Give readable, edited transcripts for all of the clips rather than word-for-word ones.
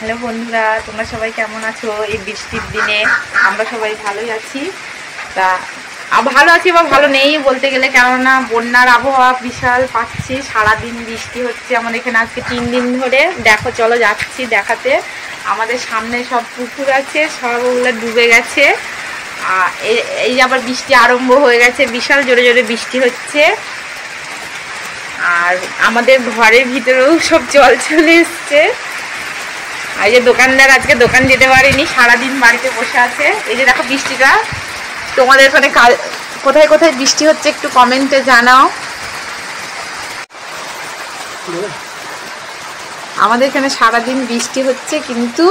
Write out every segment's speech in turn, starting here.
Hello বন্ধুরা, তোমরা সবাই কেমন আছো? এই বৃষ্টির দিনে আমরা সবাই ভালোই আছি। তা ভালো আছি বা ভালো নেই বলতে গেলে, কেননা বন্যার আবহাওয়া বিশাল পাচ্ছি। সারাদিন বৃষ্টি হচ্ছে আমাদের এখানে আজকে 3 দিন ধরে। দেখো, চলো যাচ্ছি দেখাতে। আমাদের সামনে সব পুকুর আছে, সব ওগুলো ডুবে গেছে। এই আবার বৃষ্টি আরম্ভ হয়ে গেছে, বিশাল জোরে জোরে বৃষ্টি হচ্ছে। আর আমাদের ঘরের ভিতরেও সব জল চলে এসছে। আর এই যে দোকানদার আজকে দোকান যেতে পারেনি, সারাদিন বাড়িতে বসে আছে। এই যে দেখো বৃষ্টিটা। তোমাদের ওখানে কোথায় কোথায় বৃষ্টি হচ্ছে একটু কমেন্টে জানাও। আমাদের এখানে সারাদিন বৃষ্টি হচ্ছে, কিন্তু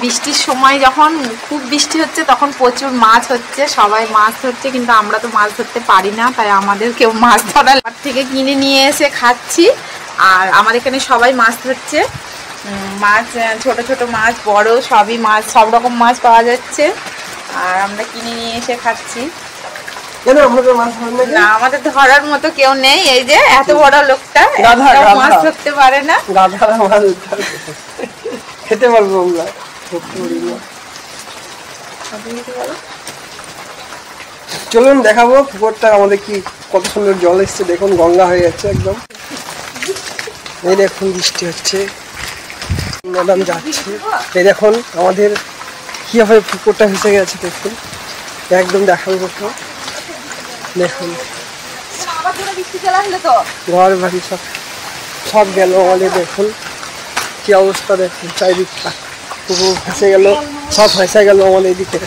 বৃষ্টির সময় যখন খুব বৃষ্টি হচ্ছে তখন প্রচুর মাছ হচ্ছে, সবাই মাছ ধরছে, কিন্তু আমরা তো মাছ ধরতে পারি না, তাই আমাদের কেউ মাছ ধরার থেকে কিনে নিয়ে এসে খাচ্ছি। আর আমাদের এখানে সবাই মাছ ধরছে, মাছ ছোট ছোট মাছ, বড় সবই মাছ, সব রকম মাছ পাওয়া যাচ্ছে। আর আমরা কিনে নিয়ে এসে খাচ্ছি। না, আমাদের ধরার মতো কেউ নেই। এই যে এত বড় লোকটা মাছ ধরতে পারে না। খেতে পারবো আমরা। চলুন দেখাবো পুকুরটা আমাদের কি কত সুন্দর জল এসছে। দেখুন, গঙ্গা হয়ে যাচ্ছে একদম। এই দেখুন বৃষ্টি হচ্ছে, ম্যাডাম যাচ্ছে। এই দেখুন আমাদের কিভাবে পুকুরটা ভেসে গেছে। দেখুন একদম দেখার মতো। দেখুন ঘর বাড়ি সব গেল আমাদের। দেখুন কি অবস্থা, দেখুন চারিদিকটা পুকুর ভেসে গেল, সব ভেসে গেল আমাদের এদিকে,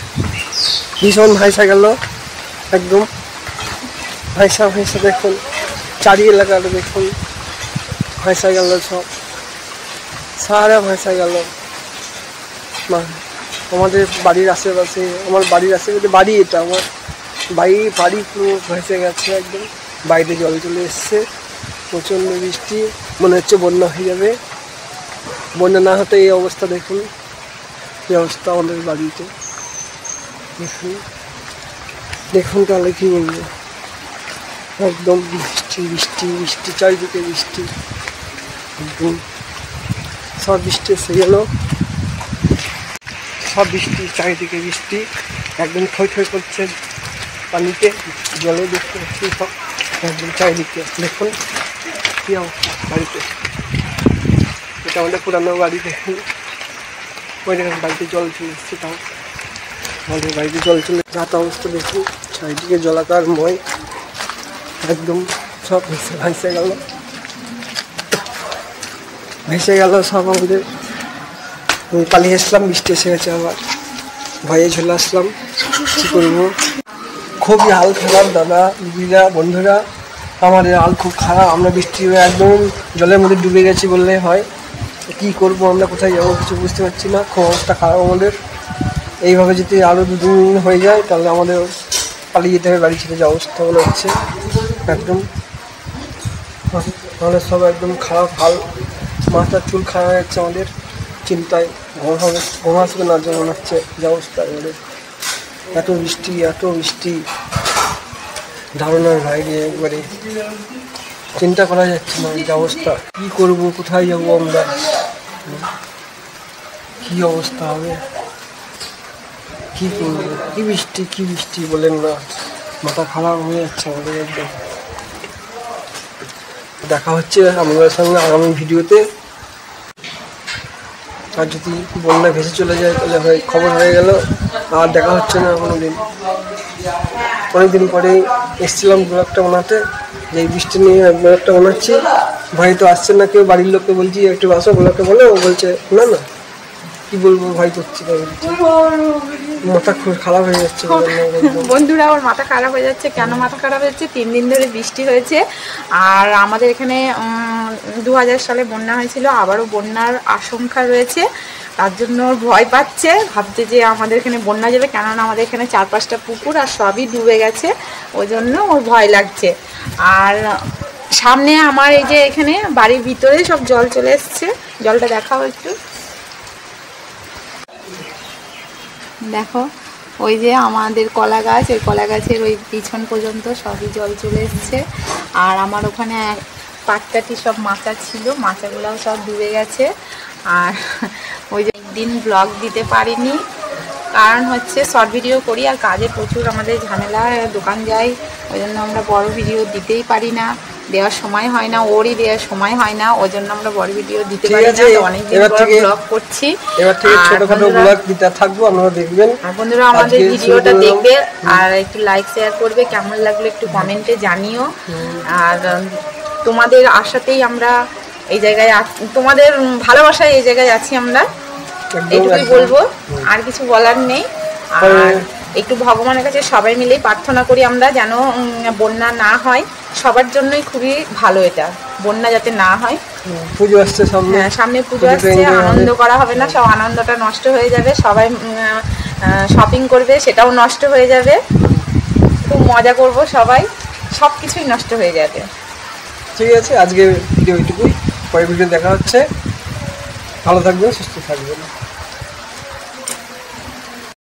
ভীষণ ভেসে গেল একদম। ভেসা ভেসে দেখুন চারি এলাকাটা দেখুন ভেসে গেল, সব সারা ভেসে গেল। আমাদের বাড়ির আশেপাশে, আমার বাড়ির আশেপাশে বাড়ি, এটা আমার বাড়ি পুরো ভেসে গেছে একদম। বাইরে জল চলে এসছে, প্রচণ্ড বৃষ্টি, মনে হচ্ছে বন্যা হয়ে যাবে। বন্যা না হতে এই অবস্থা। দেখুন এই অবস্থা আমাদের বাড়িতে। দেখুন দেখুন তাহলে কি বলবো, একদম বৃষ্টি বৃষ্টি বৃষ্টি, চারিদিকে বৃষ্টি, একদম সব বৃষ্টি এসে গেল, সব বৃষ্টি, চারিদিকে বৃষ্টি, একদম থই থই করছে পানিতে, জলে দেখতে পাচ্ছি সব একদম চারিদিকে। দেখুন কি অবস্থা বাড়িতে। এটা আমাদের পুরানো বাড়ি। দেখুন ওই দেখুন বাড়িতে জল চলে এসছে, তাও আমাদের বাড়িতে জল চলে যাতা অবস্থা। দেখুন চারিদিকে জলাকার মই, একদম সব ভেসে গেল, ভেসে গেল সব আমাদের। আমি পালিয়ে আসলাম, বৃষ্টি এসে গেছে, আবার ভয়ে চলে আসলাম। কী করবো, খুবই হাল খারাপ দাদা দিদিরা বন্ধুরা, আমাদের হাল খুব খারাপ। আমরা বৃষ্টি হয়ে একদম জলের মধ্যে ডুবে গেছি বললে হয়। কী করবো আমরা, কোথায় যাবো কিছু বুঝতে পারছি না, খুব অবস্থা খারাপ আমাদের। এইভাবে যদি আরও 2 দিন হয়ে যায় তাহলে আমাদের পালিয়ে যেতে হবে বাড়ি ছেড়ে, যে অবস্থা মনে হচ্ছে একদম। আমাদের সব একদম খারাপ হাল, মাথার চুল খারাপ হয়ে যাচ্ছে আমাদের, চিন্তায় ঘুম আসবে না যে মনে হচ্ছে, যে অবস্থা আমাদের। এত বৃষ্টি ধারণার বাইরে, একবারে চিন্তা করা যাচ্ছে না যে অবস্থা। কী করবো, কোথায় যাবো আমরা, কি অবস্থা হবে, কি করবো। কি বৃষ্টি বলেন না, মাথা খারাপ হয়ে যাচ্ছে আমাদের একদম। দেখা হচ্ছে আমাদের সঙ্গে আগামী ভিডিওতে। আর যদি বন্যা ভেসে চলে যায় তাহলে খবর হয়ে গেল, আর দেখা হচ্ছে না কোনোদিন। অনেকদিন পরেই এসেছিলাম ব্লগটা বানাতে, যে এই বৃষ্টি নিয়ে ব্লগটা বানাচ্ছি। ভাই তো আসছে না কেউ, বাড়ির লোককে বলছি একটু আসো ব্লগটা বলে, ও বলছে না না, কি বলবো ভাই করছি না, মাথা খুব খারাপ হয়ে যাচ্ছে বন্ধুরা। আমার মাথা খারাপ হয়ে যাচ্ছে। কেন মাথা খারাপ হচ্ছে? 3 দিন ধরে বৃষ্টি হয়েছে, আর আমাদের এখানে 2000 সালে বন্যা হয়েছিল, আবারও বন্যার আশঙ্কা রয়েছে। তার জন্য ওর ভয় পাচ্ছে, ভাবছে যে আমাদের এখানে বন্যা যাবে, কেননা আমাদের এখানে 4-5টা পুকুর আর সবই ডুবে গেছে, ওই জন্য ওর ভয় লাগছে। আর সামনে আমার এই যে এখানে বাড়ির ভিতরে সব জল চলে এসছে, জলটা দেখাও একটু। দেখো ওই যে আমাদের কলা গাছ, ওই কলা গাছের ওই পিছন পর্যন্ত সবই জল চলে এসছে। আর আমার ওখানে পাটকাঠি সব মাচা ছিল, মাচাগুলোও সব ডুবে গেছে। আর ওই যে একদিন ব্লগ দিতে পারিনি, কারণ হচ্ছে শর্ট ভিডিও করি আর কাজে প্রচুর আমাদের ঝামেলা, দোকান যাই, ওই জন্য আমরা বড় ভিডিও দিতেই পারি না, দেওয়ার সময় হয় না, ওরই দেওয়ার সময় হয় না, ওই জন্য আমরা বড় ভিডিও দিতে পারি না। অনেকদিন পর ব্লগ করছি, এবার থেকে ছোটখাটো ব্লগ দিতে থাকবো, আপনারা দেখবেন। আর বন্ধুরা আমাদের ভিডিওটা দেখবে আর একটু লাইক শেয়ার করবে, কেমন লাগলো একটু কমেন্টে জানিও। আর তোমাদের আশাতেই আমরা এই জায়গায়, তোমাদের ভালোবাসায় এই জায়গায় আছি আমরা, এইটুকুই বলবো, আর কিছু বলার নেই। আর একটু ভগবানের কাছে সবাই মিলেই প্রার্থনা করি আমরা যেন বন্যা না হয়, সবার জন্যই খুবই ভালো এটা, বন্যা যাতে না হয়। পুজো আসছে সামনে, সামনে পুজো আসছে, আনন্দ করা হবে না, সব আনন্দটা নষ্ট হয়ে যাবে, সবাই শপিং করবে সেটাও নষ্ট হয়ে যাবে, খুব মজা করব সবাই, সব কিছুই নষ্ট হয়ে যাবে। ঠিক আছে, আজকে ভিডিও এইটুকুই, পরের ভিডিও দেখা হচ্ছে, ভালো থাকবেন, সুস্থ থাকবেন।